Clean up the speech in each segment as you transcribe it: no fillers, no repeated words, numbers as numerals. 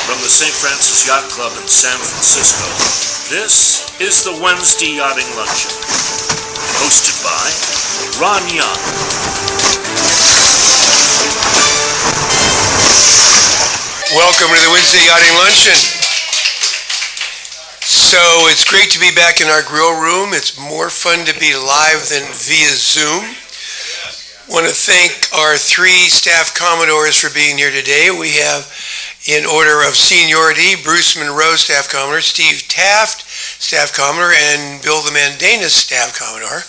from the St. Francis Yacht Club in San Francisco, this is the Wednesday Yachting Luncheon, hosted by Ron Young. Welcome to the Wednesday Yachting Luncheon. So it's great to be back in our grill room. It's more fun to be live than via Zoom. Want to thank our three staff Commodores for being here today. We have, in order of seniority, Bruce Monroe, Staff Commodore, Steve Taft, Staff Commodore, and Bill the Mandanas, Staff Commodore.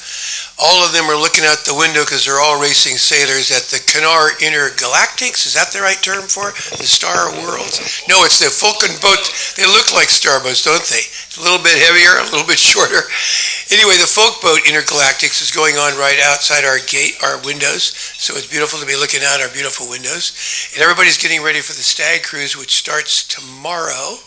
All of them are looking out the window because they're all racing sailors at the Canals Intergalactics. Is that the right term for it? The Star Worlds? No, it's the Falcon boat. They look like starboats, don't they? It's a little bit heavier, a little bit shorter. Anyway, the Folk Boat Intergalactics is going on right outside our gate, our windows. So it's beautiful to be looking out our beautiful windows. And everybody's getting ready for the Stag Cruise, which starts tomorrow.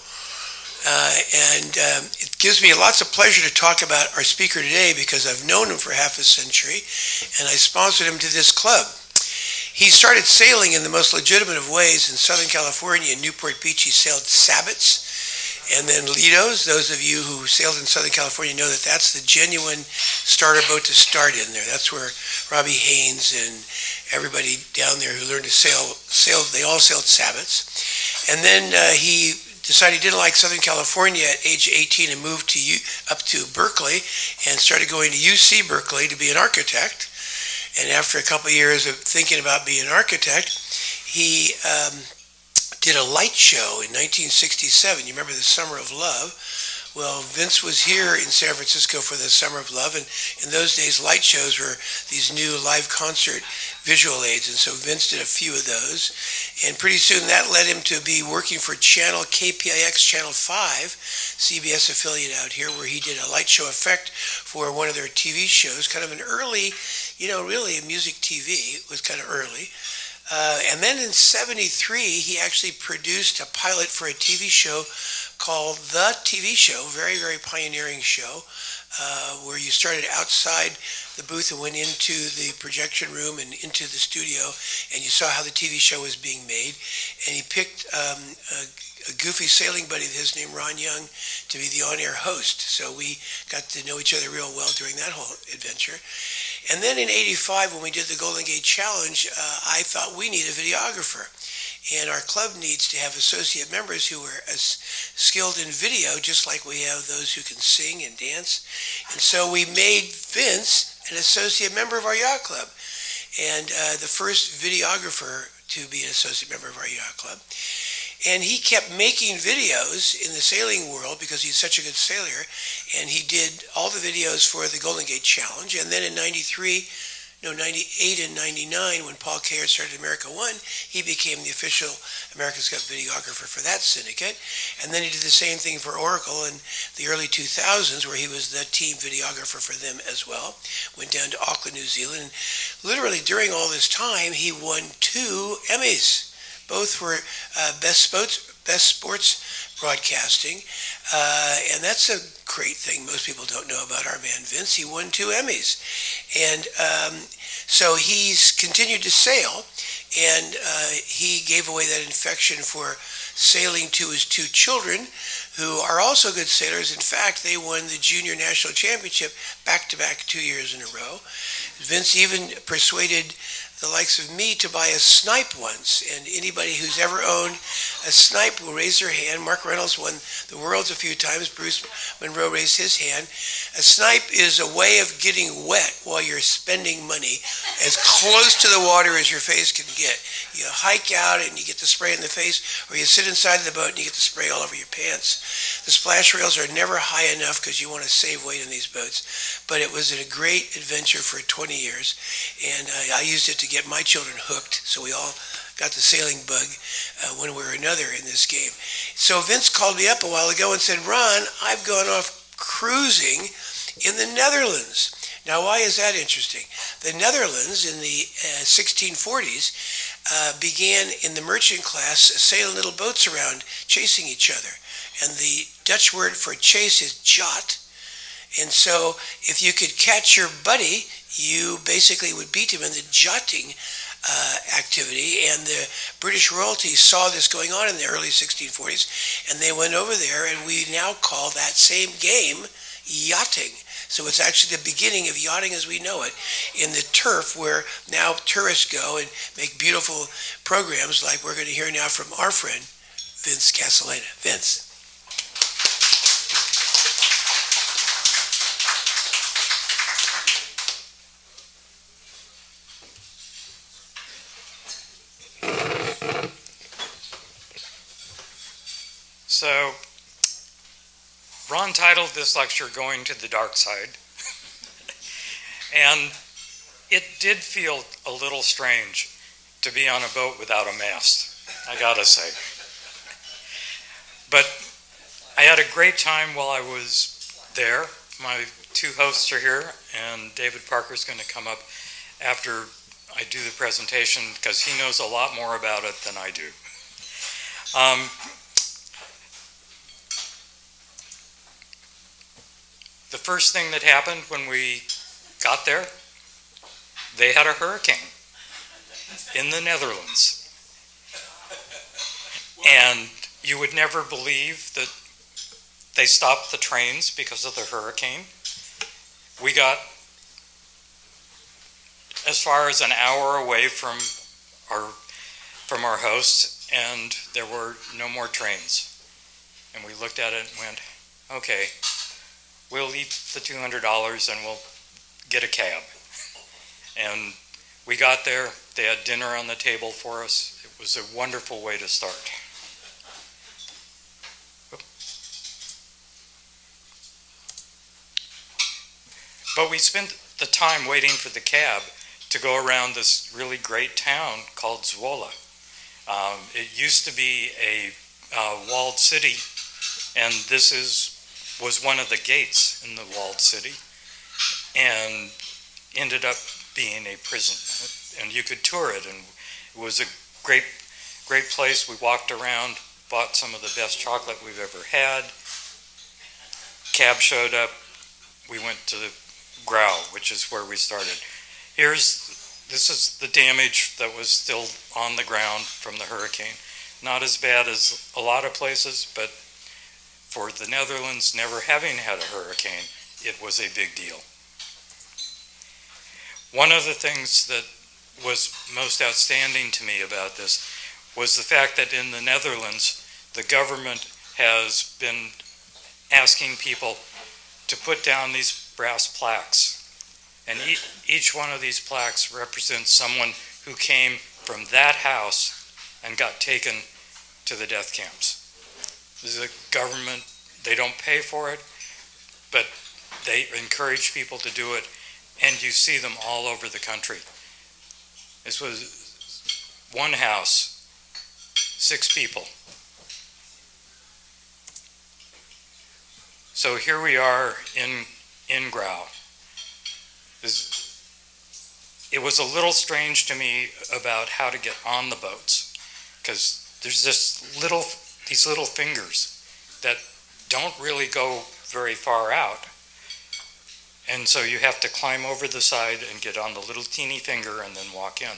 It gives me lots of pleasure to talk about our speaker today because I've known him for half a century and I sponsored him to this club. He started sailing in the most legitimate of ways in Southern California. In Newport Beach, he sailed sabots and then Lidos. Those of you who sailed in Southern California know that that's the genuine starter boat to start in there. That's where Robbie Haynes and everybody down there who learned to sail, they all sailed sabots. And then he decided he didn't like Southern California at age 18 and moved up to Berkeley and started going to UC Berkeley to be an architect. And after a couple of years of thinking about being an architect, he did a light show in 1967. You remember the Summer of Love? Well, Vince was here in San Francisco for the Summer of Love, and in those days, light shows were these new live concert visual aids, and so Vince did a few of those, and pretty soon that led him to be working for channel KPIX Channel 5, CBS affiliate out here, where he did a light show effect for one of their TV shows, kind of an early, really music TV. It was kind of early. And then in 73, he actually produced a pilot for a TV show called The TV Show, very, very pioneering show, where you started outside the booth and went into the projection room and into the studio, and you saw how the TV show was being made. And he picked a goofy sailing buddy of his named Ron Young to be the on-air host. So we got to know each other real well during that whole adventure. And then in 85, when we did the Golden Gate Challenge, I thought we need a videographer. And our club needs to have associate members who are as skilled in video, just like we have those who can sing and dance. And so we made Vince an associate member of our yacht club. And the first videographer to be an associate member of our yacht club. And he kept making videos in the sailing world because he's such a good sailor. And he did all the videos for the Golden Gate Challenge. And then in 98 and 99, when Paul Kehrer started America One, he became the official America's Cup videographer for that syndicate. And then he did the same thing for Oracle in the early 2000s, where he was the team videographer for them as well. Went down to Auckland, New Zealand. And literally during all this time, he won 2 Emmys. Both were best sports broadcasting, and that's a great thing most people don't know about our man Vince. He won 2 Emmys, and so he's continued to sail, and he gave away that infection for sailing to his 2 children, who are also good sailors. In fact, they won the Junior National Championship back-to-back 2 years in a row. Vince even persuaded the likes of me to buy a snipe once, and anybody who's ever owned a snipe will raise their hand. Mark Reynolds won the Worlds a few times. Bruce Monroe raised his hand. A snipe is a way of getting wet while you're spending money as close to the water as your face can get. You hike out and you get the spray in the face, or you sit inside the boat and you get the spray all over your pants. The splash rails are never high enough because you want to save weight in these boats, but it was a great adventure for 20 years, and I used it to get my children hooked, so we all got the sailing bug one way or another in this game. So Vince called me up a while ago and said, Ron, I've gone off cruising in the Netherlands. Now, why is that interesting? The Netherlands in the 1640s began in the merchant class sailing little boats around chasing each other. And the Dutch word for chase is yacht. And so if you could catch your buddy, you basically would beat him in the yachting activity, and the British royalty saw this going on in the early 1640s, and they went over there, and we now call that same game yachting. So it's actually the beginning of yachting as we know it in the turf, where now tourists go and make beautiful programs like we're going to hear now from our friend Vince Casalaina. Vince. So, Ron titled this lecture Going to the Dark Side, and it did feel a little strange to be on a boat without a mast, I gotta say. But I had a great time while I was there. My two hosts are here, and David Parker's going to come up after I do the presentation because he knows a lot more about it than I do. The first thing that happened when we got there, they had a hurricane in the Netherlands. And you would never believe that they stopped the trains because of the hurricane. We got as far as an hour away from our host, and there were no more trains. And we looked at it and went, okay, we'll eat the $200 and we'll get a cab. And we got there, they had dinner on the table for us. It was a wonderful way to start. But we spent the time waiting for the cab to go around this really great town called Zwolle. It used to be a walled city, and this was one of the gates in the walled city, and ended up being a prison. And you could tour it, and it was a great place. We walked around, bought some of the best chocolate we've ever had. Cab showed up. We went to Grau, which is where we started. This is the damage that was still on the ground from the hurricane. Not as bad as a lot of places, but for the Netherlands never having had a hurricane, it was a big deal. One of the things that was most outstanding to me about this was the fact that in the Netherlands, the government has been asking people to put down these brass plaques. And each one of these plaques represents someone who came from that house and got taken to the death camps. This is a government, they don't pay for it, but they encourage people to do it, and you see them all over the country. This was one house, 6 people. So here we are in Grau. It was a little strange to me about how to get on the boats, because there's these little fingers that don't really go very far out, and so you have to climb over the side and get on the little teeny finger and then walk in.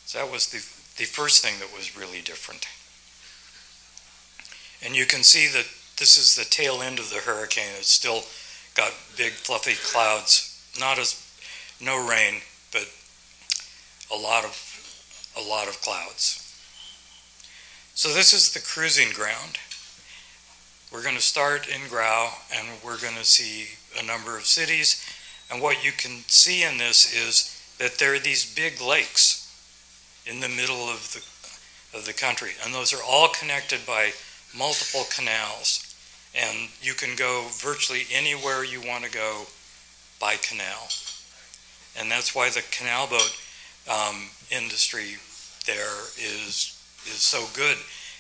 So that was the first thing that was really different. And you can see that this is the tail end of the hurricane. It's still got big fluffy clouds, no rain, but a lot of clouds. So this is the cruising ground. We're going to start in Grau, and we're going to see a number of cities. And what you can see in this is that there are these big lakes in the middle of the country, and those are all connected by multiple canals. And you can go virtually anywhere you want to go by canal. And that's why the canal boat industry there is so good,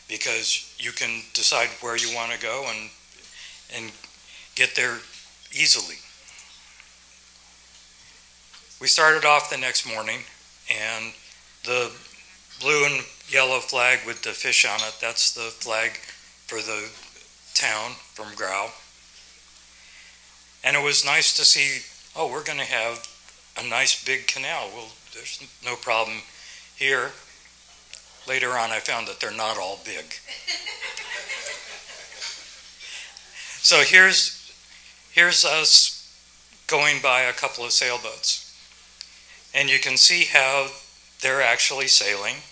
because you can decide where you want to go and get there easily. We started off the next morning, and the blue and yellow flag with the fish on it, that's the flag for the town from Grau. And it was nice to see, we're going to have a nice big canal. there's no problem here. Later on, I found that they're not all big. So here's us going by a couple of sailboats. And you can see how they're actually sailing,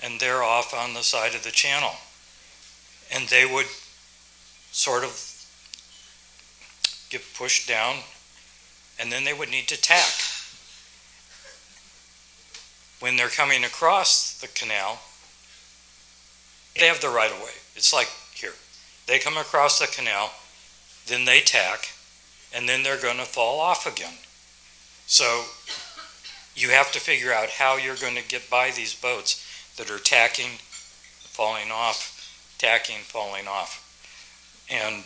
and they're off on the side of the channel. And they would sort of get pushed down, and then they would need to tack. When they're coming across the canal, they have the right of way. It's like here. They come across the canal, then they tack, and then they're going to fall off again. So you have to figure out how you're going to get by these boats that are tacking, falling off, tacking, falling off. And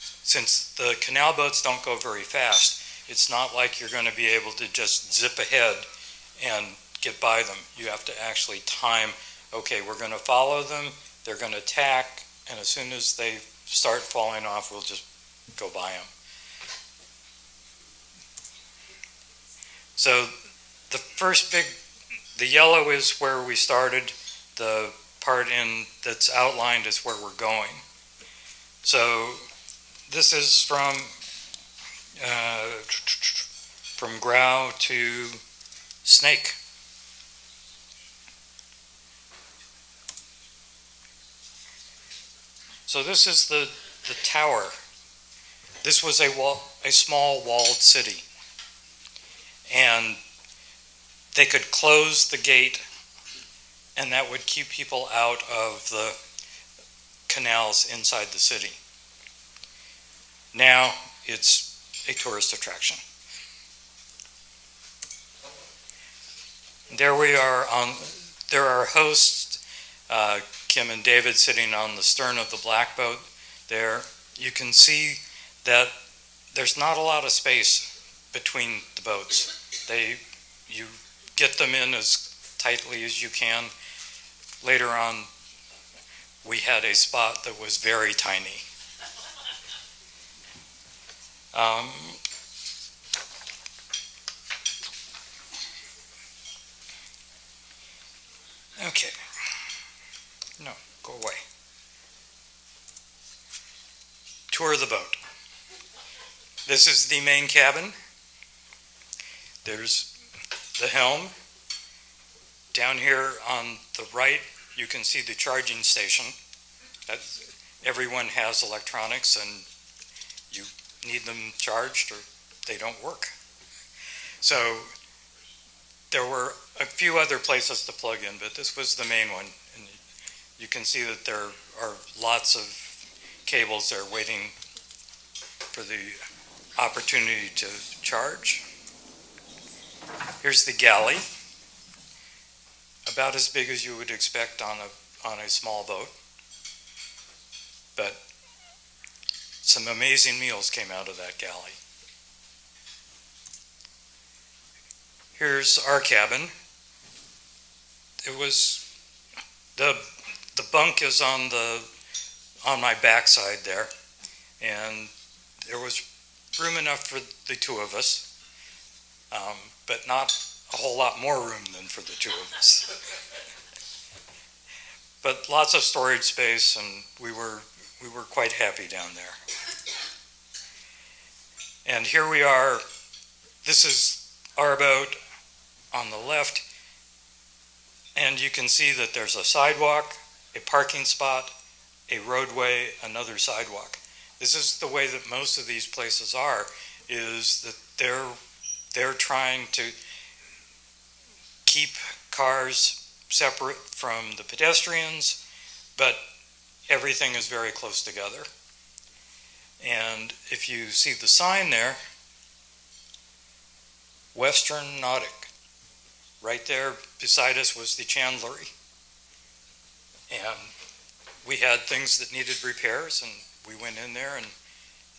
since the canal boats don't go very fast, it's not like you're going to be able to just zip ahead and get by them. You have to actually time, okay, we're going to follow them, they're going to tack, and as soon as they start falling off, we'll just go by them. So the first the yellow is where we started. The part that's outlined is where we're going. So this is from Grow to Snake. So this is the tower. This was a small walled city. And they could close the gate, and that would keep people out of the canals inside the city. Now it's a tourist attraction. There we are there are hosts, Kim and David, sitting on the stern of the black boat there. You can see that there's not a lot of space between the boats. You get them in as tightly as you can. Later on, we had a spot that was very tiny. Okay. No, go away. Tour of the boat. This is the main cabin. There's the helm. Down here on the right, you can see the charging station. Everyone has electronics, and you need them charged or they don't work. So there were a few other places to plug in, but this was the main one. And you can see that there are lots of cables there waiting for the opportunity to charge. Here's the galley, about as big as you would expect on a small boat. But some amazing meals came out of that galley. Here's our cabin. It was the bunk is on my backside there, and there was room enough for the two of us. But not a whole lot more room than for the two of us. But lots of storage space, and we were quite happy down there. And here we are. This is our boat on the left, and you can see that there's a sidewalk, a parking spot, a roadway, another sidewalk. This is the way that most of these places are, is that they're trying to keep cars separate from the pedestrians, but everything is very close together. And if you see the sign there, Western Nautic, right there beside us was the chandlery. And we had things that needed repairs, and we went in there and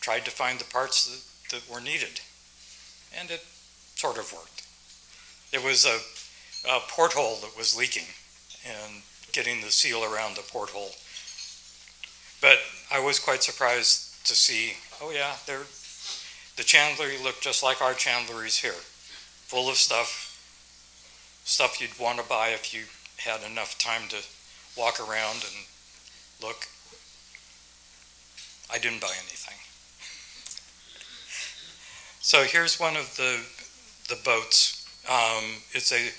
tried to find the parts that were needed. And it sort of worked. It was a porthole that was leaking and getting the seal around the porthole. But I was quite surprised to see, oh yeah, the chandlery looked just like our chandleries here, full of stuff, stuff you'd want to buy if you had enough time to walk around and look. I didn't buy anything. So here's one of the boats. It's a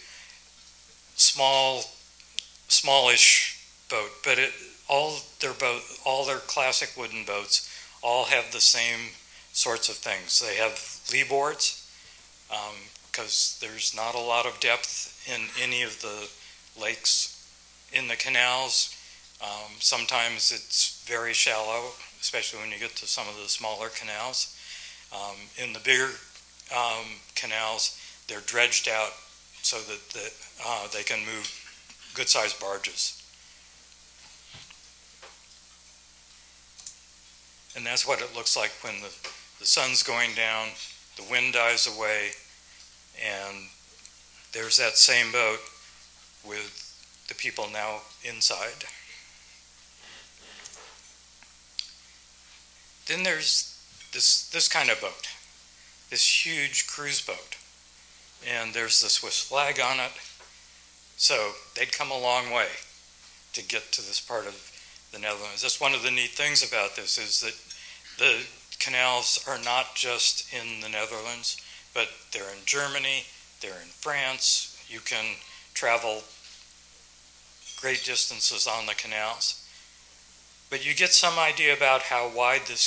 smallish boat, but all their classic wooden boats all have the same sorts of things. They have lee boards, because there's not a lot of depth in any of the lakes in the canals. Sometimes it's very shallow, especially when you get to some of the smaller canals. In the bigger canals, they're dredged out so that they can move good-sized barges. And that's what it looks like when the sun's going down, the wind dies away, and there's that same boat with the people now inside. Then there's this kind of boat, this huge cruise boat, and there's the Swiss flag on it. So they'd come a long way to get to this part of the Netherlands. That's one of the neat things about this, is that the canals are not just in the Netherlands, but they're in Germany, they're in France. You can travel great distances on the canals. But you get some idea about how wide this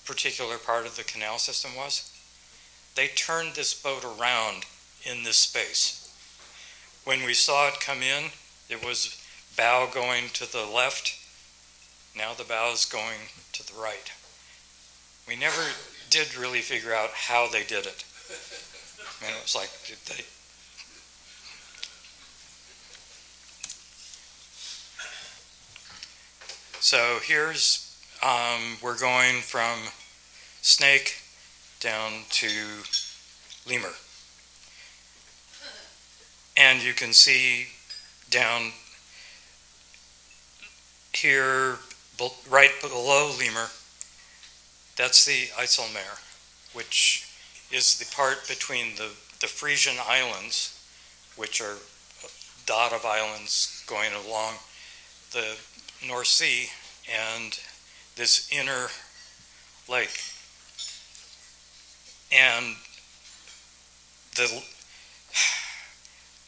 particular part of the canal system was. They turned this boat around in this space. When we saw it come in, it was bow going to the left. Now the bow is going to the right. We never did really figure out how they did it. I mean, it was like, did they? So here's, we're going from Snake down to Lemur. And you can see down here, right below Lemur, that's the IJsselmeer, which is the part between the Frisian Islands, which are a dot of islands going along the North Sea, and this inner lake. And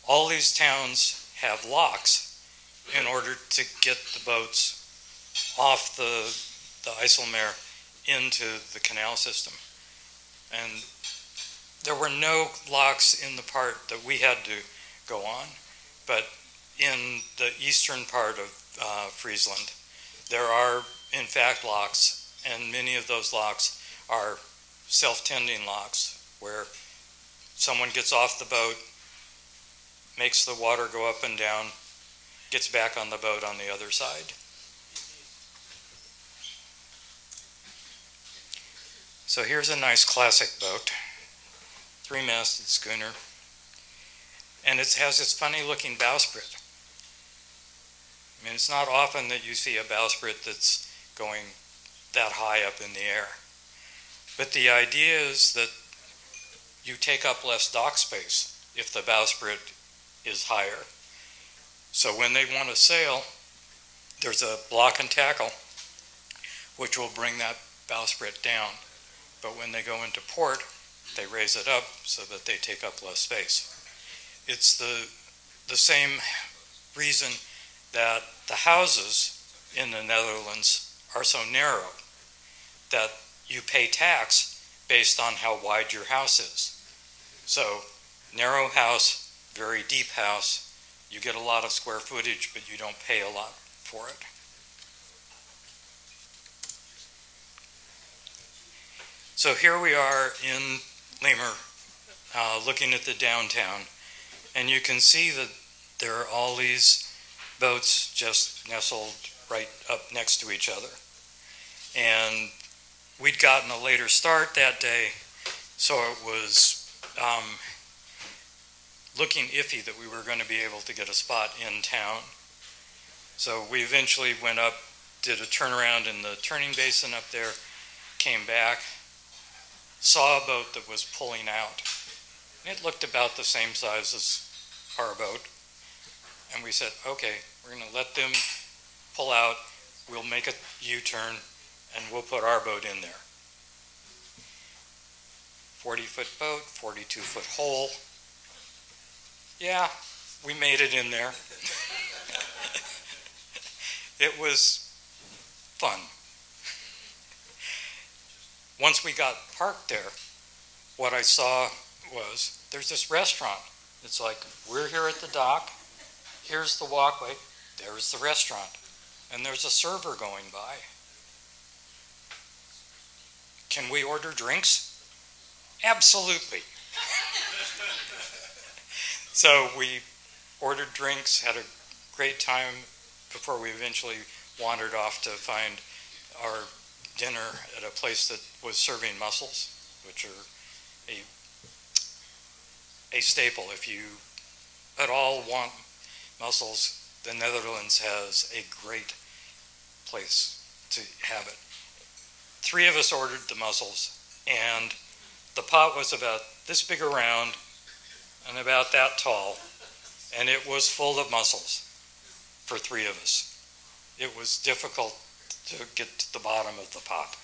all these towns have locks in order to get the boats off the IJsselmeer into the canal system. And there were no locks in the part that we had to go on, but in the eastern part of Friesland, there are in fact locks, and many of those locks are self-tending locks, where someone gets off the boat, makes the water go up and down, gets back on the boat on the other side. So here's a nice classic boat, 3-masted schooner, and it has this funny looking bowsprit. I mean, it's not often that you see a bowsprit that's going that high up in the air. But the idea is that you take up less dock space if the bowsprit is higher. So when they want to sail, there's a block and tackle, which will bring that bowsprit down. But when they go into port, they raise it up so that they take up less space. It's the same reason that the houses in the Netherlands are so narrow, that you pay tax based on how wide your house is. So narrow house, very deep house, you get a lot of square footage, but you don't pay a lot for it. So here we are in Lemur, looking at the downtown, and you can see that there are all these boats just nestled right up next to each other. And we'd gotten a later start that day, so it was looking iffy that we were going to be able to get a spot in town. So we eventually went up, did a turnaround in the turning basin up there, came back, saw a boat that was pulling out, It looked about the same size as our boat. And we said, okay, we're going to let them pull out. We'll make a U-turn and we'll put our boat in there. 40-foot boat, 42-foot hole. Yeah, we made it in there. It was fun. Once we got parked there, what I saw was there's this restaurant. It's like, we're here at the dock, here's the walkway, there's the restaurant, and there's a server going by. Can we order drinks? Absolutely. So we ordered drinks, had a great time before we eventually wandered off to find our dinner at a place that was serving mussels, which are a staple. If you at all want mussels, the Netherlands has a great place to have it. 3 of us ordered the mussels, and the pot was about this big around and about that tall, and it was full of mussels for 3 of us. It was difficult to get to the bottom of the pot.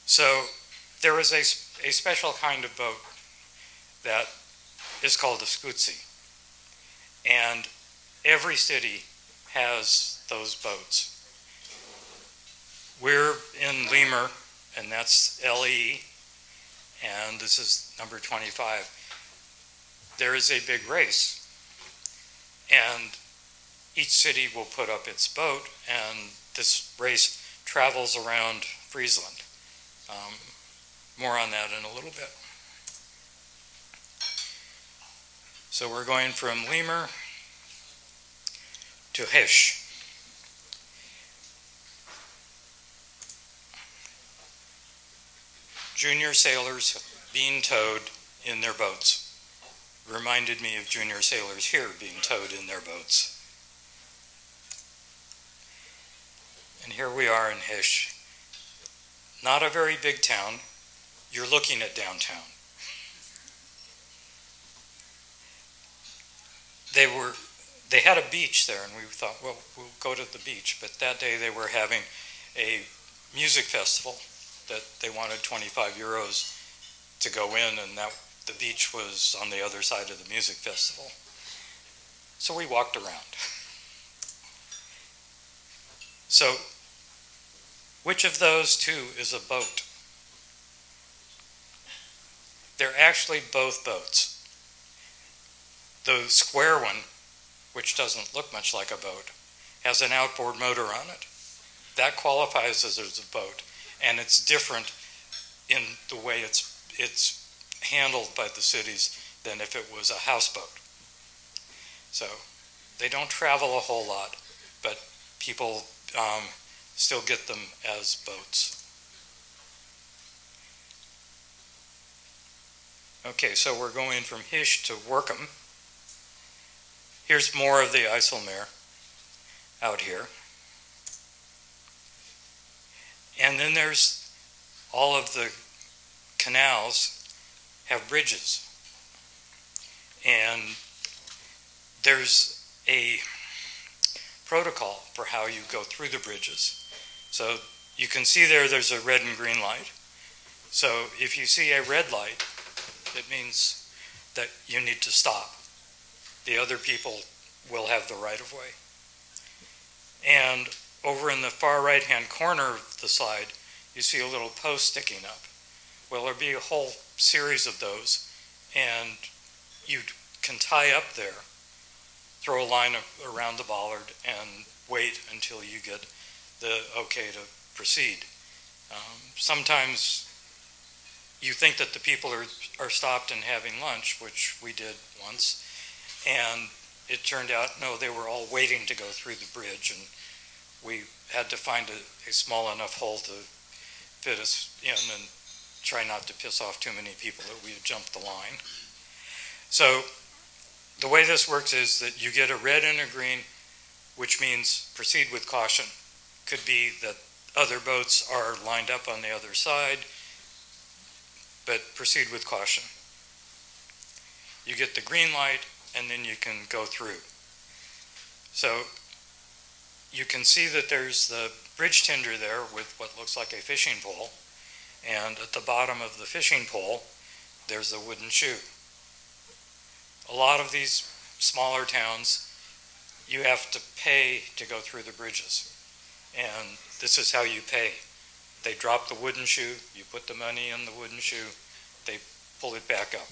So there is a special kind of boat that is called a scootsie, and every city has those boats. We're in Lemur, and that's LE, and this is number 25. There is a big race, and each city will put up its boat, and this race travels around Friesland. More on that in a little bit. So we're going from Lemur to Hish. Junior sailors being towed in their boats. Reminded me of junior sailors here being towed in their boats. And here we are in Hish. Not a very big town. You're looking at downtown. They had a beach there, and we thought, well, we'll go to the beach. But that day they were having a music festival that they wanted 25 euros to go in, and the beach was on the other side of the music festival. So we walked around. So, which of those 2 is a boat? They're actually both boats. The square one, which doesn't look much like a boat, has an outboard motor on it. That qualifies as a boat, and it's different in the way it's handled by the cities than if it was a houseboat. So they don't travel a whole lot, but people still get them as boats. Okay, so we're going from Hish to Workum. Here's more of the IJsselmeer out here. And then there's all of the canals have bridges. And there's a protocol for how you go through the bridges. So you can see there's a red and green light. So if you see a red light, it means that you need to stop. The other people will have the right of way. And over in the far right-hand corner of the slide, you see a little post sticking up. Well, there'll be a whole series of those, and you can tie up there, throw a line around the bollard, and wait until you get the okay to proceed. Sometimes you think that the people are stopped and having lunch, which we did once, and it turned out, no, they were all waiting to go through the bridge, and we had to find a small enough hole to fit us in and try not to piss off too many people that we had jumped the line. So the way this works is that you get a red and a green, which means proceed with caution. Could be that Other boats are lined up on the other side, but proceed with caution. You get the green light, and then you can go through. So you can see that there's the bridge tender there with what looks like a fishing pole, and at the bottom of the fishing pole, there's a wooden shoe. A lot of these smaller towns, you have to pay to go through the bridges, and this is how you pay. They drop the wooden shoe, you put the money in the wooden shoe, they pull it back up.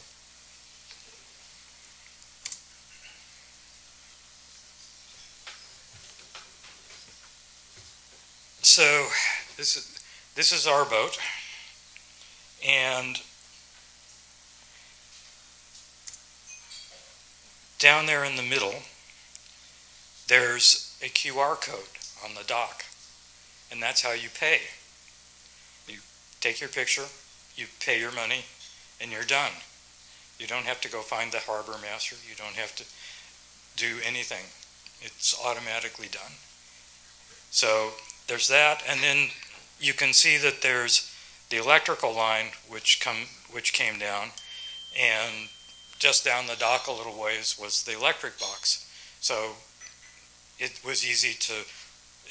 So this is our boat, and down there in the middle, there's a QR code on the dock, and that's how you pay. You take your picture, you pay your money, and you're done. You don't have to go find the harbor master. You don't have to do anything. It's automatically done. So there's that, and then you can see that there's the electrical line which came down, and just down the dock a little ways was the electric box. So it was easy to,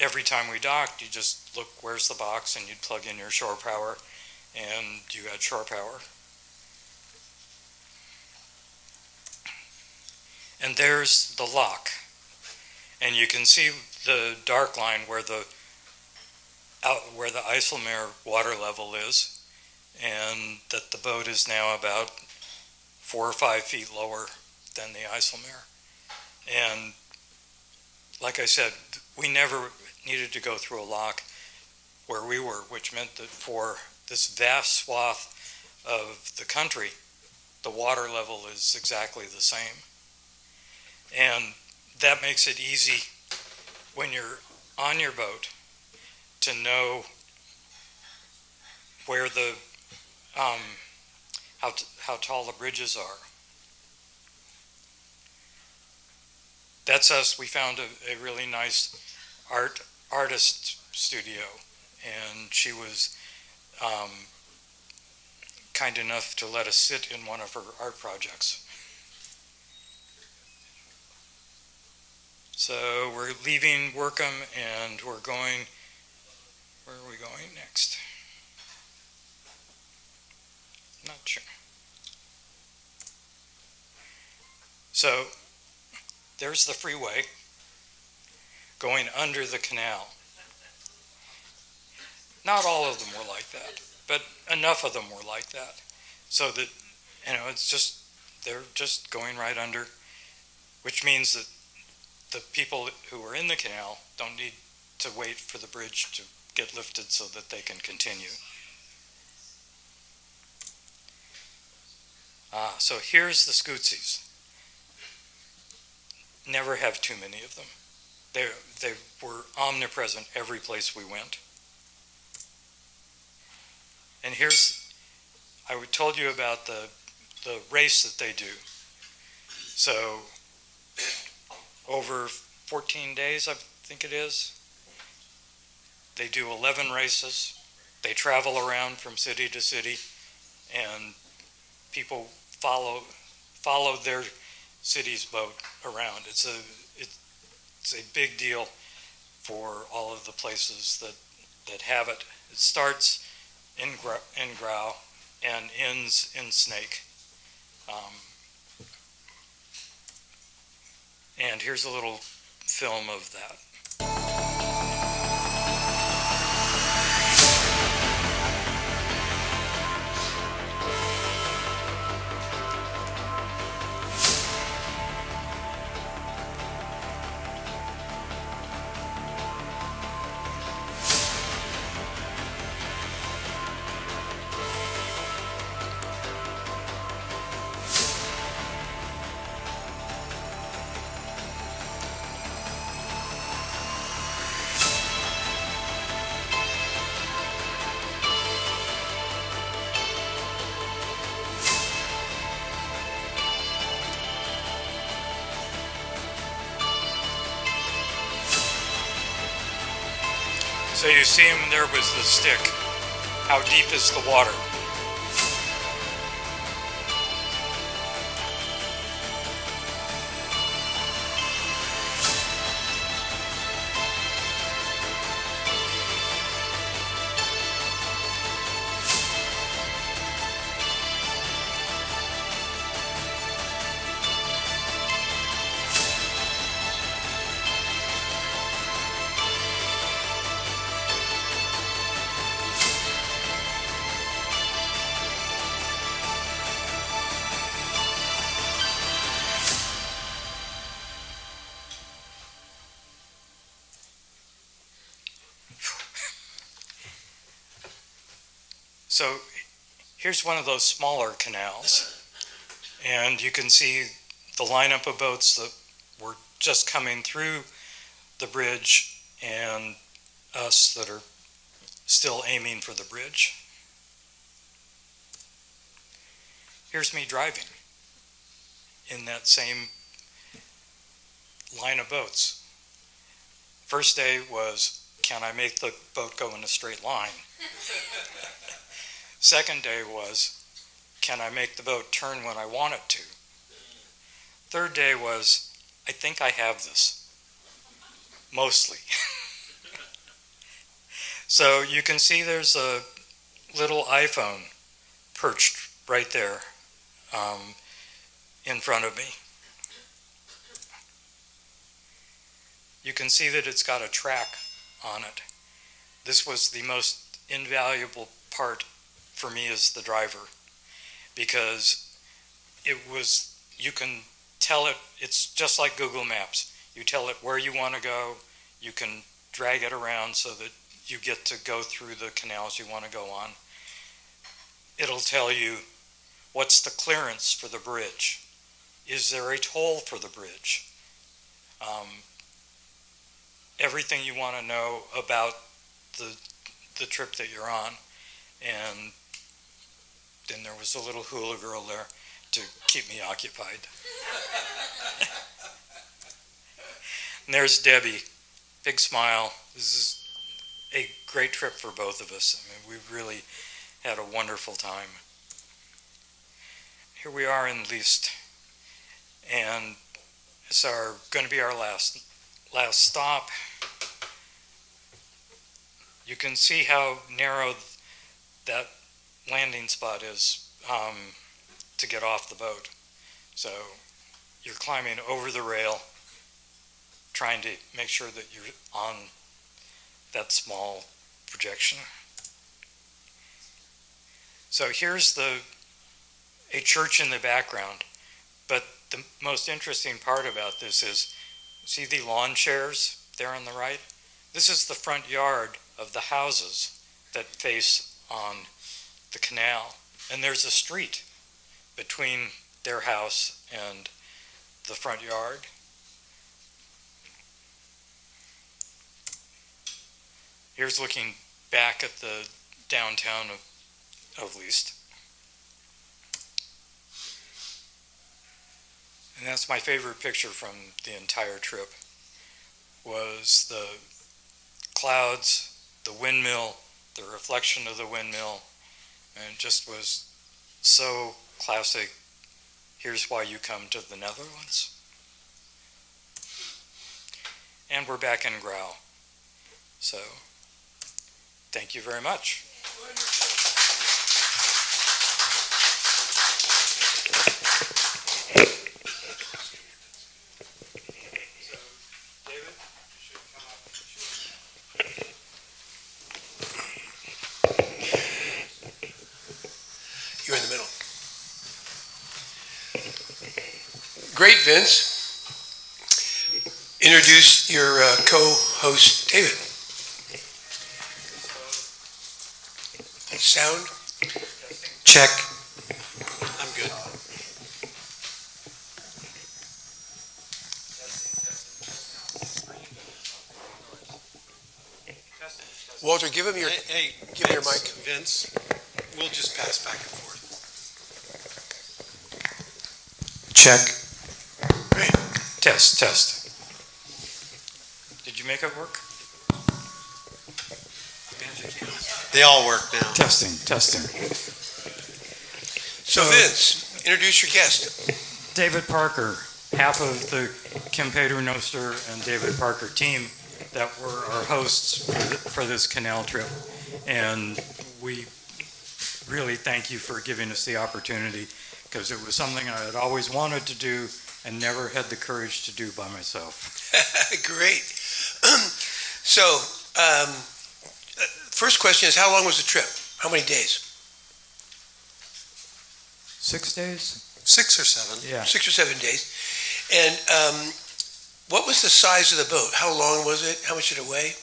every time we docked, you just look, where's the box, and you'd plug in your shore power, and you had shore power. And there's the lock, and you can see the dark line where the IJsselmeer water level is, and that the boat is now about 4 or 5 feet lower than the IJsselmeer. And like I said, we never needed to go through a lock where we were, which meant that for this vast swath of the country, the water level is exactly the same. And that makes it easy when you're on your boat to know where the how tall the bridges are. That's us. We found a really nice artist studio, and she was kind enough to let us sit in one of her art projects. So we're leaving Workham, and we're going, where are we going next? Not sure. So there's the freeway going under the canal. Not all of them were like that, but enough of them were like that. So that, it's just, they're just going right under, which means that the people who are in the canal don't need to wait for the bridge to get lifted so that they can continue. So here's the Scootsies. Never have too many of them. They were omnipresent every place we went. And I told you about the race that they do. So over 14 days, I think it is, they do 11 races. They travel around from city to city, and people follow their city's boat around. It's a big deal for all of the places that have it. It starts in Grau and ends in Snake. And here's a little film of that. So you see him there with the stick. How deep is the water? So here's one of those smaller canals, and you can see the lineup of boats that were just coming through the bridge and us that are still aiming for the bridge. Here's me driving in that same line of boats. First day was, can I make the boat go in a straight line? Second day was, can I make the boat turn when I want it to? Third day was, I think I have this. Mostly. So you can see there's a little iPhone perched right there in front of me. You can see that it's got a track on it. This was the most invaluable part for me as the driver, because you can tell it, it's just like Google Maps. You tell it where you want to go, you can drag it around so that you get to go through the canals you want to go on. It'll tell you what's the clearance for the bridge. Is there a toll for the bridge? Everything you want to know about the trip that you're on. And then there was a little hula girl there to keep me occupied. And there's Debbie, big smile. This is a great trip for both of us. I mean, we really had a wonderful time. Here we are in List, and it's going to be our last stop. You can see how narrow that landing spot is to get off the boat. So you're climbing over the rail, trying to make sure that you're on that small projection. So here's a church in the background, but the most interesting part about this is, see the lawn chairs there on the right? This is the front yard of the houses that face on the canal, and there's a street between their house and the front yard. Here's looking back at the downtown of List. And that's my favorite picture from the entire trip, was the clouds, the windmill, the reflection of the windmill, and it just was so classic. Here's why you come to the Netherlands. And we're back in Grau. So, thank you very much. You're in the middle. Great, Vince. Introduce your co-host, David. Sound? Check. I'm good. Walter, give him your give him your mic. Vince, we'll just pass back and forth. Check. Great. Test. Did you make it work? They all work now. Testing. So Vince, introduce your guest. David Parker, half of the Kim Paternoster and David Parker team that were our hosts for this canal trip. And we really thank you for giving us the opportunity, because it was something I had always wanted to do and never had the courage to do by myself. Great. So, first question is, how long was the trip? How many days? 6 days? 6 or 7. Yeah. 6 or 7 days. And what was the size of the boat? How long was it? How much did it weigh?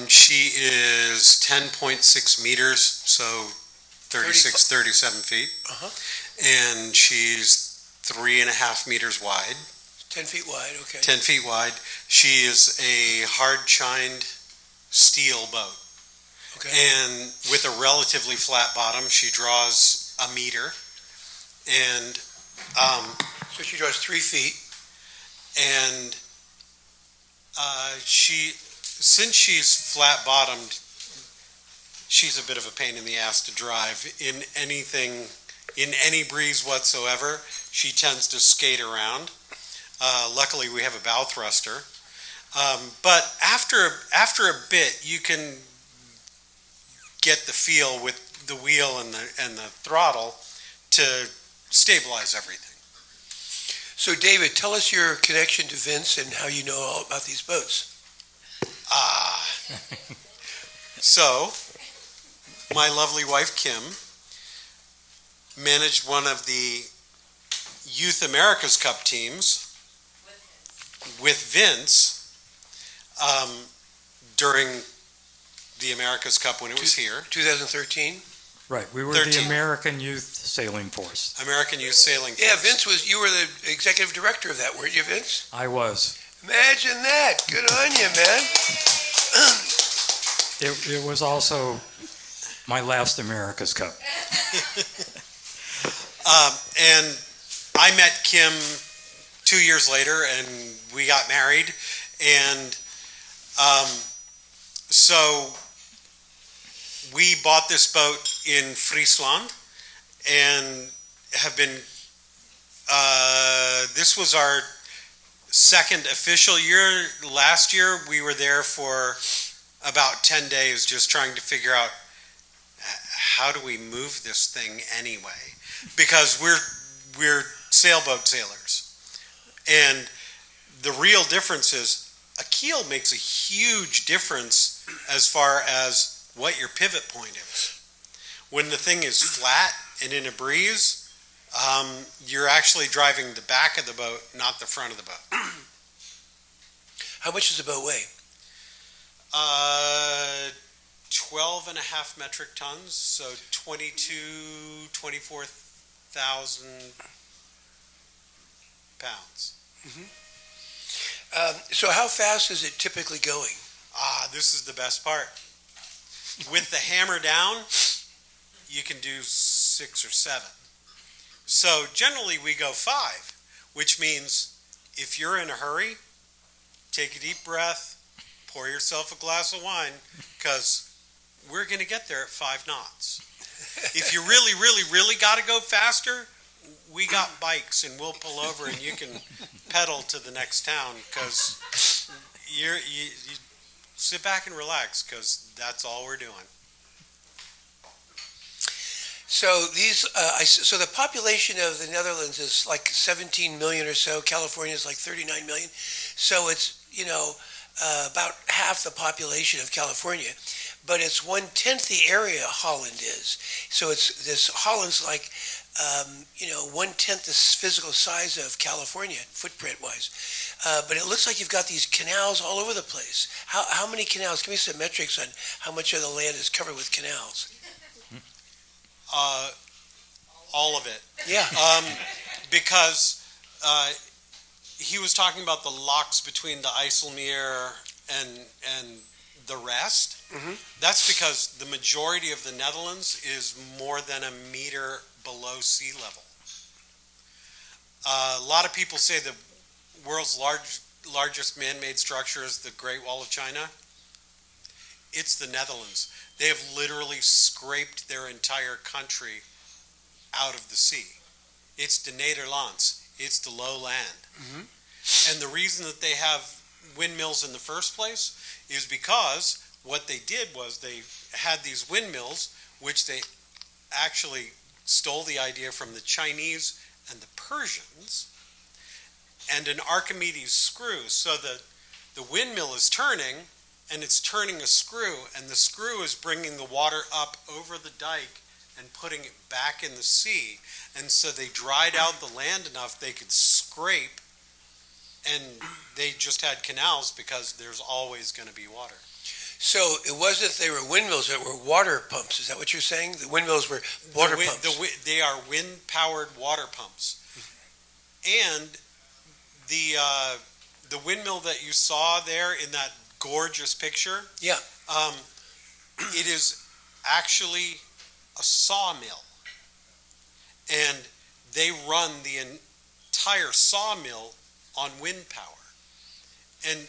She is 10.6 meters, so 36, 37 feet. Uh-huh. And she's 3.5 meters wide. 10 feet wide, okay. 10 feet wide. She is a hard-chined steel boat. Okay. And with a relatively flat bottom, she draws a meter. And So she draws 3 feet. and since she's flat bottomed, she's a bit of a pain in the ass to drive in any breeze whatsoever. She tends to skate around. Luckily we have a bow thruster, but after a bit you can get the feel with the wheel and the throttle to stabilize everything. So David, tell us your connection to Vince and how you know all about these boats. So, my lovely wife Kim managed one of the Youth America's Cup teams with Vince during the America's Cup when it was here. 2013? Right, we were 13. the American Youth Sailing Force. American Youth Sailing Force. Yeah, you were the executive director of that, weren't you, Vince? I was. Imagine that. Good on you, man. It was also my last America's Cup. And I met Kim 2 years later, and we got married. And so we bought this boat in Friesland, and have been. This was our second official year. Last year, we were there for about 10 days, just trying to figure out how do we move this thing anyway, because we're sailboat sailors, and the real difference is a keel makes a huge difference as far as what your pivot point is. When the thing is flat and in a breeze, you're actually driving the back of the boat, not the front of the boat. How much does the boat weigh? 12.5 metric tons, so 24,000 pounds. So how fast is it typically going? This is the best part. With the hammer down, you can do 6 or 7. So generally we go 5, which means if you're in a hurry, take a deep breath, pour yourself a glass of wine, because we're going to get there at 5 knots. If you really, really, really got to go faster, we got bikes and we'll pull over and you can pedal to the next town, because you sit back and relax, because that's all we're doing. So so the population of the Netherlands is like 17 million or so. California is like 39 million. So it's, about half the population of California, but it's 1/10 the area Holland is. So Holland's like, 1/10 the physical size of California, footprint-wise. But it looks like you've got these canals all over the place. How many canals? Give me some metrics on how much of the land is covered with canals. All of it. Yeah. Because he was talking about the locks between the IJsselmeer and the rest. Mm-hmm. That's because the majority of the Netherlands is more than a meter below sea level. A lot of people say the world's largest man-made structure is the Great Wall of China. It's the Netherlands. They have literally scraped their entire country out of the sea. It's the Nederlands. It's the low land. Mhm. And the reason that they have windmills in the first place is because what they did was they had these windmills, which they actually stole the idea from the Chinese and the Persians, and an Archimedes screw. So the windmill is turning, and it's turning a screw, and the screw is bringing the water up over the dike and putting it back in the sea. And so they dried out the land enough they could scrape, and they just had canals because there's always going to be water. So it wasn't they were windmills, they were water pumps. Is that what you're saying? The windmills were water pumps. They are wind-powered water pumps. And the windmill that you saw there in that gorgeous picture, Yeah. It is actually a sawmill. And they run the entire sawmill on wind power. And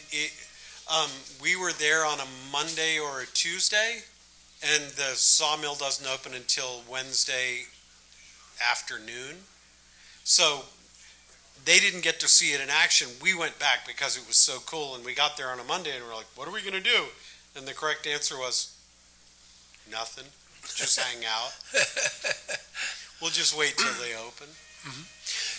we were there on a Monday or a Tuesday, and the sawmill doesn't open until Wednesday afternoon. So they didn't get to see it in action. We went back because it was so cool, and we got there on a Monday, and we're like, what are we going to do? And the correct answer was, nothing. Just hang out. We'll just wait till they open.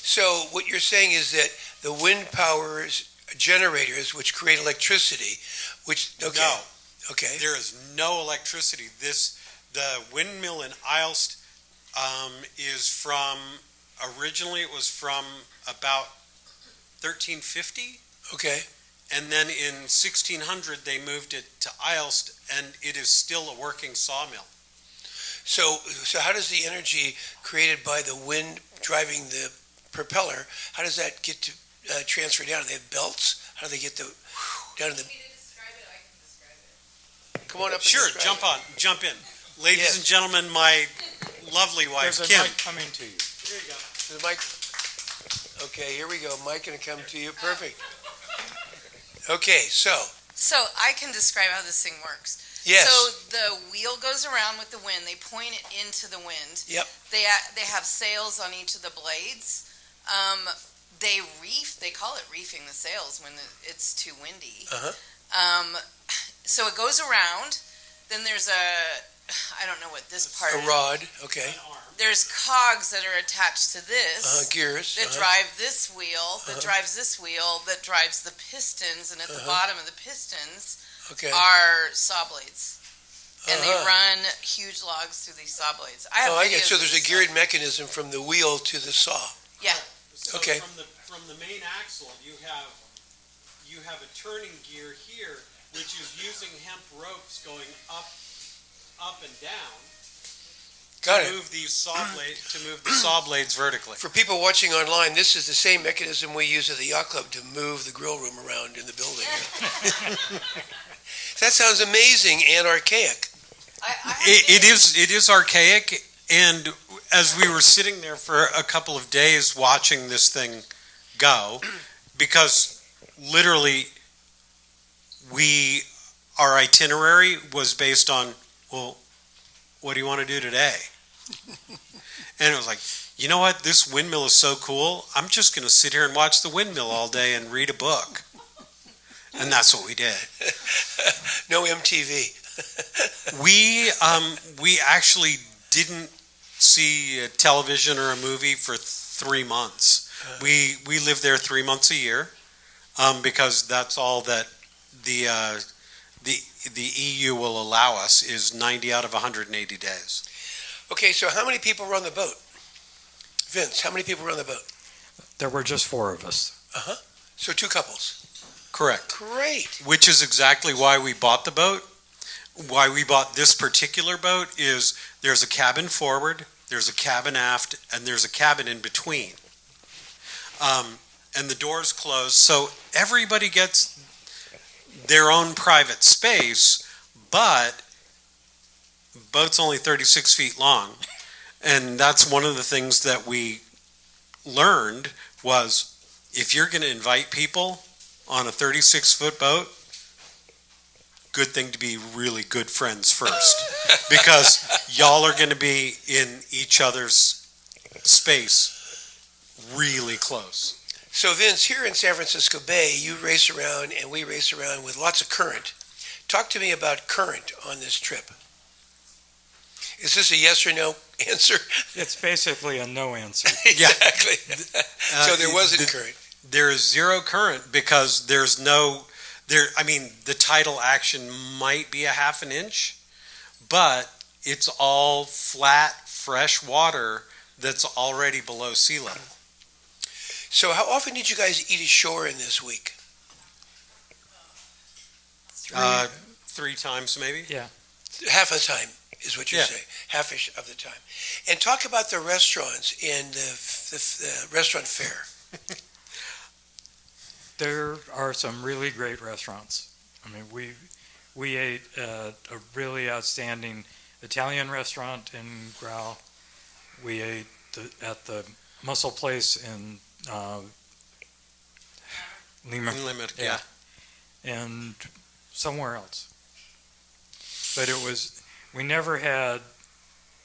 So what you're saying is that the wind powers generators which create electricity, which, okay. No. Okay. There is no electricity. The windmill in Ilst is from, originally it was from about 1350. Okay. And then in 1600 they moved it to Ilst, and it is still a working sawmill. So how does the energy created by the wind driving the propeller, how does that get to transfer down? Do they have belts? How do they get down to the... Come on up and Sure, describe it. jump in. Ladies Yes. and gentlemen, my lovely wife, There's a Kim. mic coming to you. Here you go. The mic. Okay, here we go. Mike gonna come to you. Perfect. Okay, so So I can describe how this thing works. yes. So the wheel goes around with the wind. They point it into the wind. Yep. They have sails on each of the blades. They reef. They call it reefing the sails when it's too windy. Uh-huh. So it goes around. Then there's I don't know what this part A is. rod. Okay. There's cogs that are attached to this. Gears. That drive this wheel, that drives this wheel, that drives the pistons, and at the bottom of the pistons Okay. are saw blades. And they Uh-huh. run huge logs through these saw blades. I get. videos So of there's a this geared stuff. mechanism from the wheel to the saw. Yeah. So Okay. from the main axle, you have a turning gear here, which is using hemp ropes going up and down Got to it. move these to move the saw blades vertically. For people watching online, this is the same mechanism we use at the yacht club to move the grill room around in the building. That sounds amazing and archaic. It is archaic, and as we were sitting there for a couple of days watching this thing go, because literally our itinerary was based on, well, what do you want to do today? And it was like, you know what, this windmill is so cool, I'm just going to sit here and watch the windmill all day and read a book. And that's what we did. No MTV. We actually didn't see a television or a movie for 3 months. We live there 3 months a year because that's all that the EU will allow us is 90 out of 180 days. Okay, so how many people were on the boat? Vince, how many people were on the boat? There were just 4 of us. So 2 couples. Correct. Great. Which is exactly why we bought the boat. Why we bought this particular boat is there's a cabin forward, there's a cabin aft, and there's a cabin in between. And the doors close, so everybody gets their own private space, but boat's only 36 feet long. And that's one of the things that we learned was if you're going to invite people on a 36-foot boat, good thing to be really good friends first, because y'all are going to be in each other's space really close. So Vince, here in San Francisco Bay, you race around and we race around with lots of current. Talk to me about current on this trip. Is this a yes or no answer? It's basically a no answer. Exactly. So there wasn't current. There is zero current because there's no, I mean, the tidal action might be a half an inch, but it's all flat, fresh water that's already below sea level. So how often did you guys eat ashore in this week? 3 times maybe? Yeah. Half the time is what you Yeah. say. Half-ish of the time. And talk about the restaurants and the restaurant fare. There are some really great restaurants. I mean, we ate at a really outstanding Italian restaurant in Grau. We ate at the Mussel Place in Lima. Limit, Yeah. And somewhere else. But we never had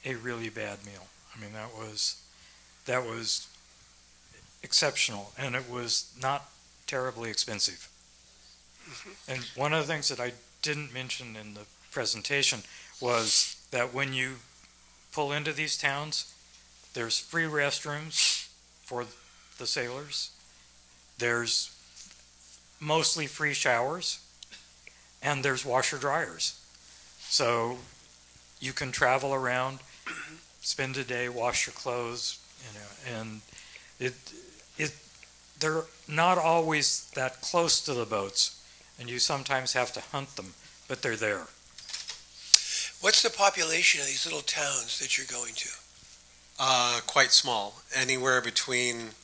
a really bad meal. I mean, that was exceptional, and it was not terribly expensive. And one of the things that I didn't mention in the presentation was that when you pull into these towns, there's free restrooms for the sailors. There's mostly free showers, and there's washer dryers. So you can travel around, spend a day, wash your clothes, and they're not always that close to the boats, and you sometimes have to hunt them, but they're there. What's the population of these little towns that you're going to? Quite small, anywhere between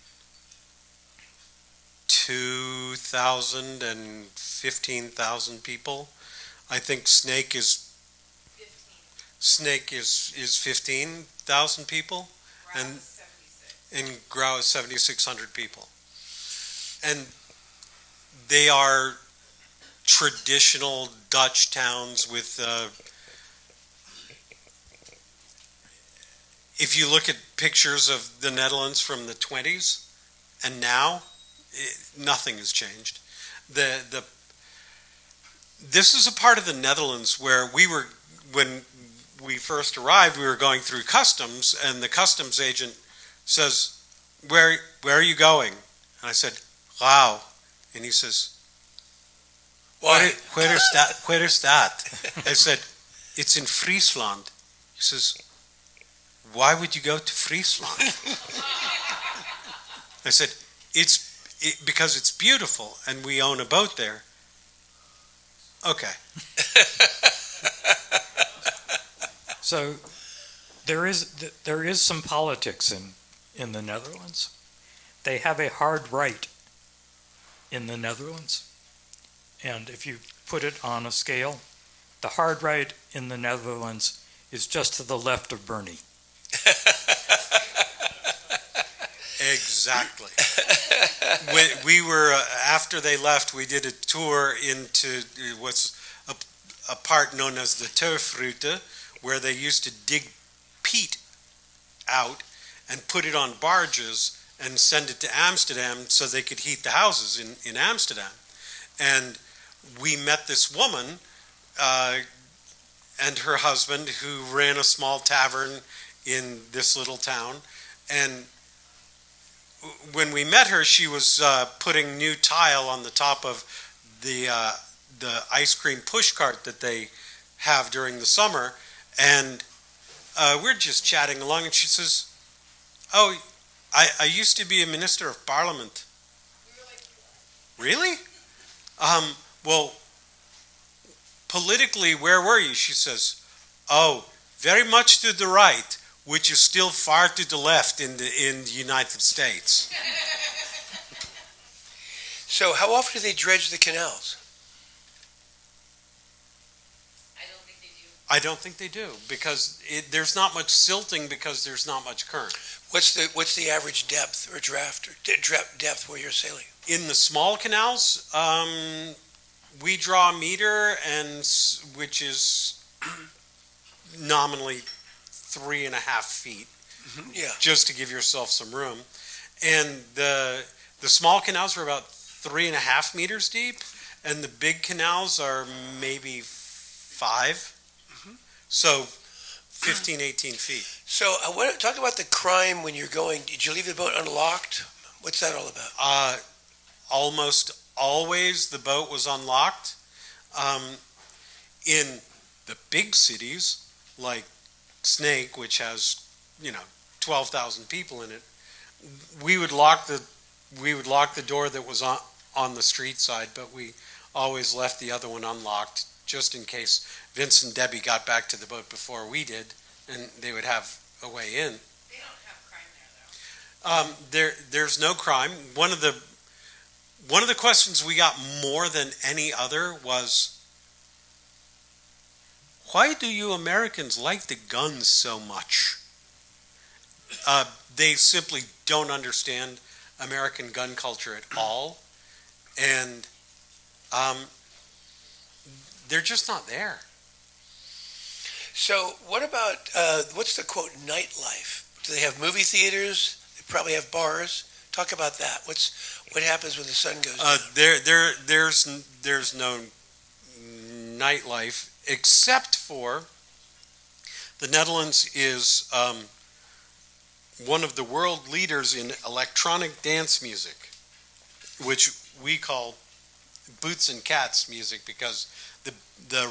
2,000 and 15,000 people. I think Snake is 15,000 people, and Grau is 7,600 people. And they are traditional Dutch towns with, if you look at pictures of the Netherlands from the 20s and now, nothing has changed. This is a part of the Netherlands where when we first arrived, we were going through customs, and the customs agent says, where are you going? And I said, Rauw. And he says, Why? Where is that? Where is that? I said, it's in Friesland. He says, why would you go to Friesland? I said, because it's beautiful and we own a boat there. Okay. So there is some politics in the Netherlands. They have a hard right in the Netherlands. And if you put it on a scale, the hard right in the Netherlands is just to the left of Bernie. Exactly. We were, after they left, we did a tour into what's a part known as the Turfroute, where they used to dig peat out and put it on barges and send it to Amsterdam so they could heat the houses in Amsterdam. And we met this woman and her husband who ran a small tavern in this little town. And when we met her, she was putting new tile on the top of the ice cream push cart that they have during the summer. And we're just chatting along, and she says, oh, I used to be a minister of parliament. Really? Well, politically, where were you? She says, oh, very much to the right, which is still far to the left in the United States. So how often do they dredge the canals? I don't think they do, because there's not much silting because there's not much current. What's the average depth or depth where you're sailing? In the small canals, we draw a meter, which is nominally 3.5 feet, Yeah. just to give yourself some room. And the small canals are about 3.5 meters deep, and the big canals are maybe 5. So 15, 18 feet. So talk about the crime when you're going. Did you leave the boat unlocked? What's that all about? Almost always the boat was unlocked. In the big cities like Snake, which has 12,000 people in it, we would lock the door that was on the street side, but we always left the other one unlocked just in case Vince and Debbie got back to the boat before we did, and they would have a way in. They don't have crime there, though. There's no crime. One of the questions we got more than any other was, why do you Americans like the guns so much? They simply don't understand American gun culture at all, and they're just not there. So what about, what's the quote, nightlife? Do they have movie theaters? They probably have bars. Talk about that. What happens when the sun goes down? There's no nightlife, except for the Netherlands is one of the world leaders in electronic dance music, which we call boots and cats music, because the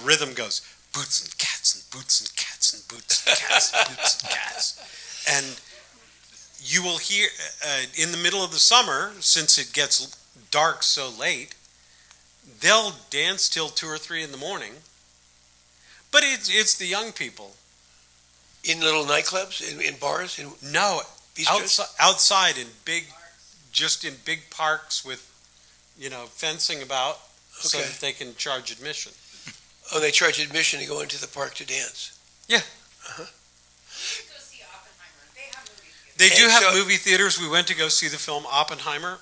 rhythm goes boots and cats and boots and cats and boots and cats and boots and cats. And you will hear in the middle of the summer, since it gets dark so late, they'll dance till 2 or 3 in the morning. But it's the young people. In little nightclubs, in bars, No, bistros? outside in big parks with fencing about, so Okay. that they can charge admission. Oh, they charge admission to go into the park to dance. Yeah. Go see Oppenheimer. They have movie theaters. They do And have so- movie theaters. We went to go see the film Oppenheimer.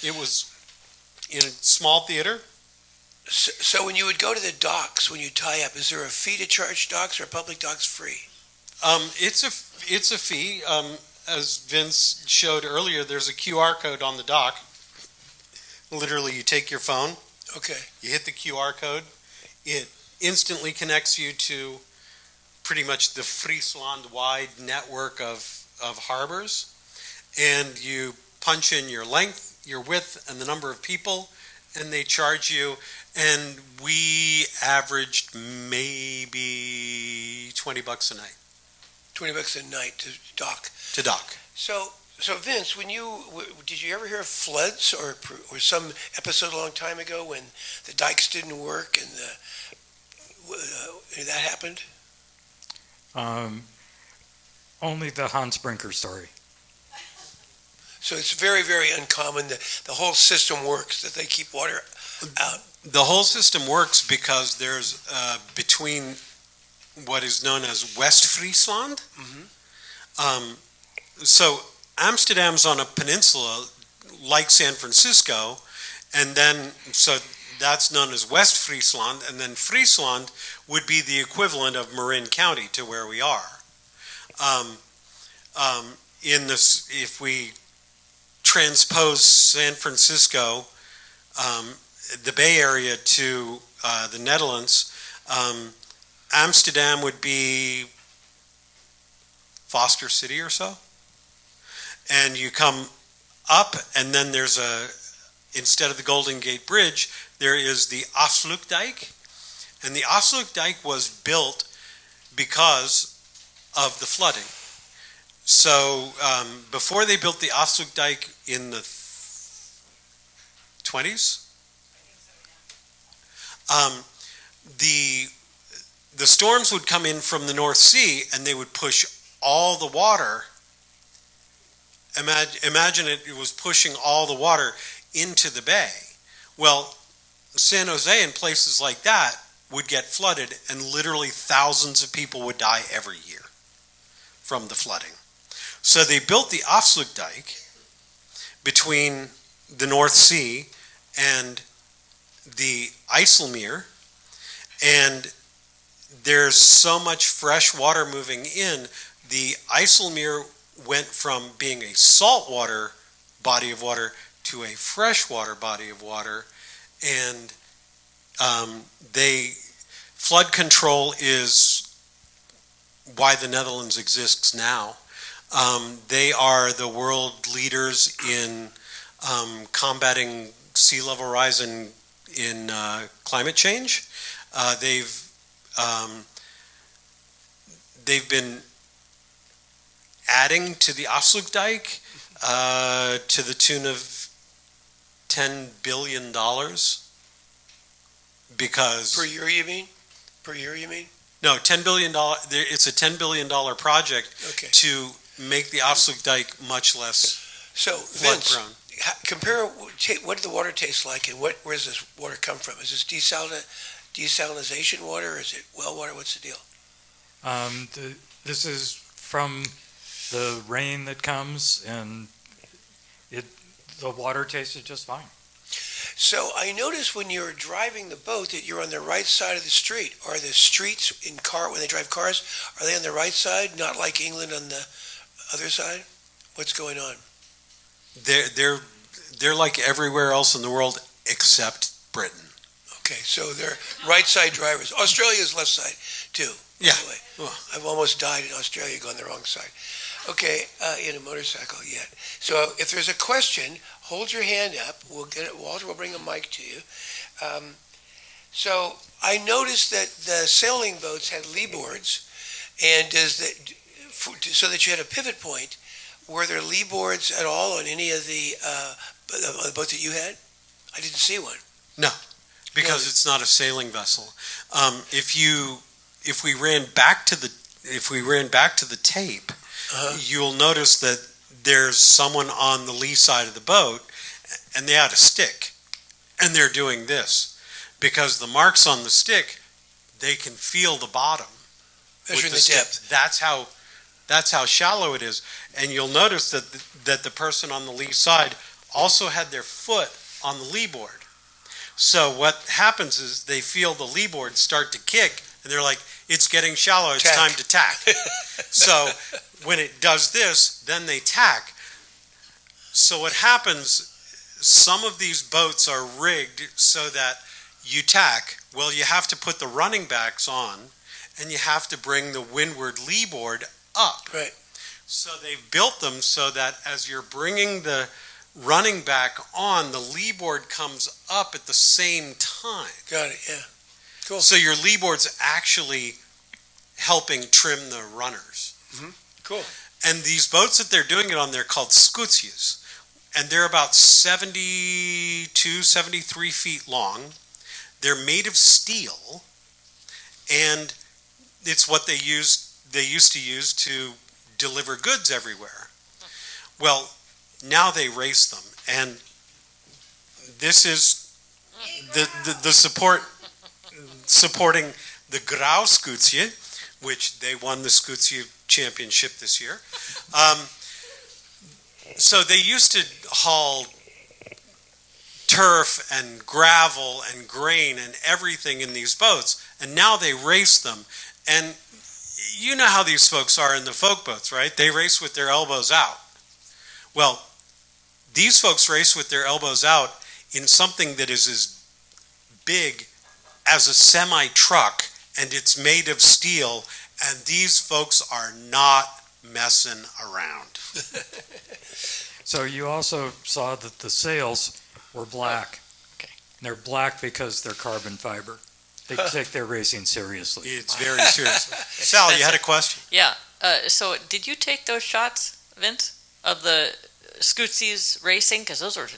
It was in a small theater. So when you would go to the docks, when you tie up, is there a fee to charge docks, or are public docks free? It's a fee. As Vince showed earlier, there's a QR code on the dock. Literally, you take your phone, Okay. you hit the QR code, it instantly connects you to pretty much the Friesland-wide network of harbors, and you punch in your length, your width, and the number of people, and they charge you. And we averaged maybe $20 a night $20 a night to dock. to dock. So Vince, did you ever hear of floods or some episode a long time ago when the dikes didn't work and that happened? Only the Hans Brinker story. So it's very, very uncommon that the whole system works, that they keep water out. The whole system works because there's between what is known as West Friesland. So Amsterdam's on a peninsula like San Francisco, and then so that's known as West Friesland, and then Friesland would be the equivalent of Marin County to where we are. If we transpose San Francisco, the Bay Area to the Netherlands, Amsterdam would be Foster City or so. And you come up, and then there's instead of the Golden Gate Bridge, there is the Afsluitdijk. And the Afsluitdijk was built because of the flooding. So before they built the Afsluitdijk in the 20s, the storms would come in from the North Sea, and they would push all the water. Imagine it was pushing all the water into the bay. Well, San Jose and places like that would get flooded, and literally thousands of people would die every year from the flooding. So they built the Afsluitdijk between the North Sea and the IJsselmeer, and there's so much fresh water moving in. The IJsselmeer went from being a saltwater body of water to a freshwater body of water, and flood control is why the Netherlands exists now. They are the world leaders in combating sea level rise in climate change. They've been adding to the Afsluitdijk to the tune of $10 billion because Per year, you mean? Per year, you mean? no, $10 billion. It's a $10 billion project Okay. to make the Afsluitdijk much less So, flood Vince, prone. compare what did the water taste like, and where does this water come from? Is this desalinization water, or is it well water? What's the deal? This is from the rain that comes, and the water tasted just fine. So I noticed when you're driving the boat that you're on the right side of the street. Are the streets when they drive cars, are they on the right side, not like England on the other side? What's going on? They're like everywhere else in the world except Britain. Okay, so they're right side drivers. Australia's left side too. by Yeah. the way. Well. I've almost died in Australia going the wrong side. Okay, in a motorcycle yet. So if there's a question, hold your hand up. We'll get it. Walter will bring a mic to you. So I noticed that the sailing boats had lee boards, and so that you had a pivot point. Were there lee boards at all on any of the boat that you had? I didn't see one. No, because it's not a sailing vessel. If we ran back to the tape, you'll notice that there's someone on the lee side of the boat, and they had a stick, and they're doing this because the marks on the stick, they can feel the bottom. Measuring the depth. That's how shallow it is, and you'll notice that the person on the lee side also had their foot on the lee board. So what happens is they feel the lee board start to kick, and they're like, it's getting shallow, it's time to tack. So when it does this, then they tack. So what happens, some of these boats are rigged so that you tack. Well, you have to put the running backs on, and you have to bring the windward lee board up. Right. So they've built them so that as you're bringing the running back on, the lee board comes up at the same time. Got it, yeah. Cool. So your lee board's actually helping trim the runners. Cool. And these boats that they're doing it on, they're called scootjes. And they're about 72, 73 feet long. They're made of steel. And it's what they used to use to deliver goods everywhere. Well, now they race them. And this is the supporting the Grauw Scootje, which they won the Scootje championship this year. So they used to haul turf and gravel and grain and everything in these boats, and now they race them. And you know how these folks are in the folk boats, right? They race with their elbows out. Well, these folks race with their elbows out in something that is as big as a semi-truck, and it's made of steel, and these folks are not messing around. So you also saw that the sails were black. Okay. They're black because they're carbon fiber. They take their racing seriously. It's very serious. Sal, you had a question? Yeah. So did you take those shots, Vince, of the Scootsies racing? Because those were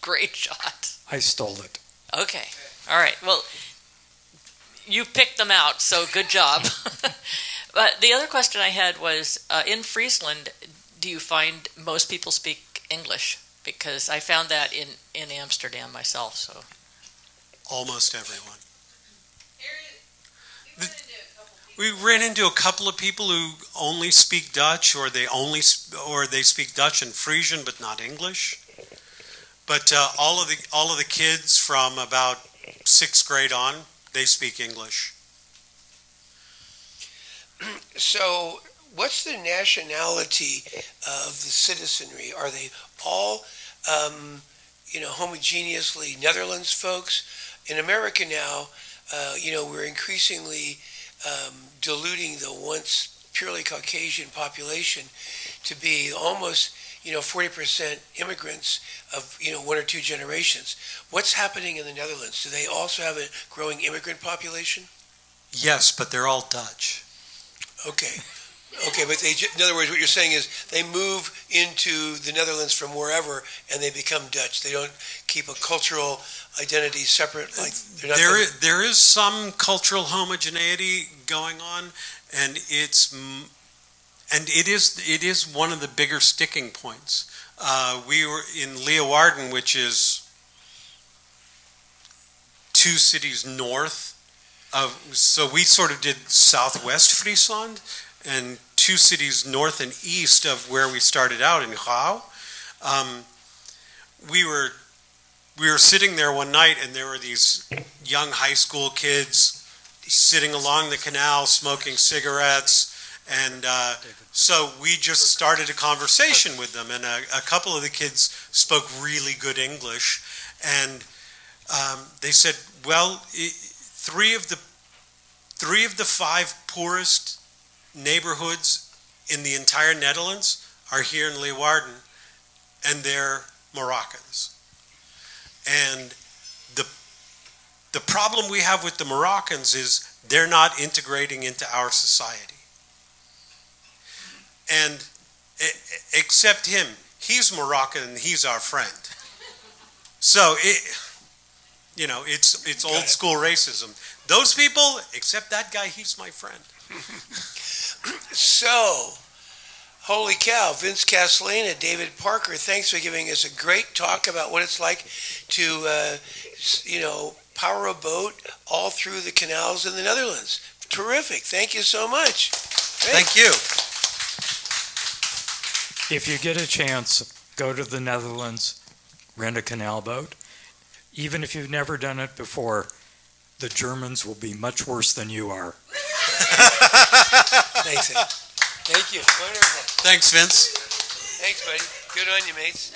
great shots. I stole it. Okay. All right. Well, you picked them out, so good job. But the other question I had was, in Friesland, do you find most people speak English? Because I found that in Amsterdam myself. So Almost everyone. We ran into a couple of people who only speak Dutch, or they speak Dutch and Frisian, but not English. But all of the kids from about 6th grade on, they speak English. So, what's the nationality of the citizenry? Are they all, homogeneously Netherlands folks? In America now, we're increasingly diluting the once purely Caucasian population to be almost 40% immigrants of 1 or 2 generations. What's happening in the Netherlands? Do they also have a growing immigrant population? Yes, but they're all Dutch. Okay, but in other words, what you're saying is they move into the Netherlands from wherever, and they become Dutch. They don't keep a cultural identity separate. Like there is some cultural homogeneity going on, and it is one of the bigger sticking points. We were in Leeuwarden, which is 2 cities north of. So we sort of did southwest Friesland, and 2 cities north and east of where we started out in Gouw. We were sitting there one night, and there were these young high school kids sitting along the canal smoking cigarettes, and so we just started a conversation with them, and a couple of the kids spoke really good English, and they said, well, 3 of the 5 poorest neighborhoods in the entire Netherlands are here in Leeuwarden, and they're Moroccans. And the problem we have with the Moroccans is they're not integrating into our society. And except him, he's Moroccan and he's our friend. So it's old school racism. Those people, except that guy, he's my friend. So, holy cow, Vince Casalaina, David Parker, thanks for giving us a great talk about what it's like to, power a boat all through the canals in the Netherlands. Terrific. Thank you so much. Great. Thank you. If you get a chance, go to the Netherlands, rent a canal boat. Even if you've never done it before, the Germans will be much worse than you are. Thanks. Thank you. Wonderful. Thanks, Vince. Thanks, buddy. Good on you, mates.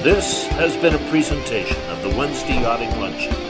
This has been a presentation of the Wednesday Yachting Luncheon.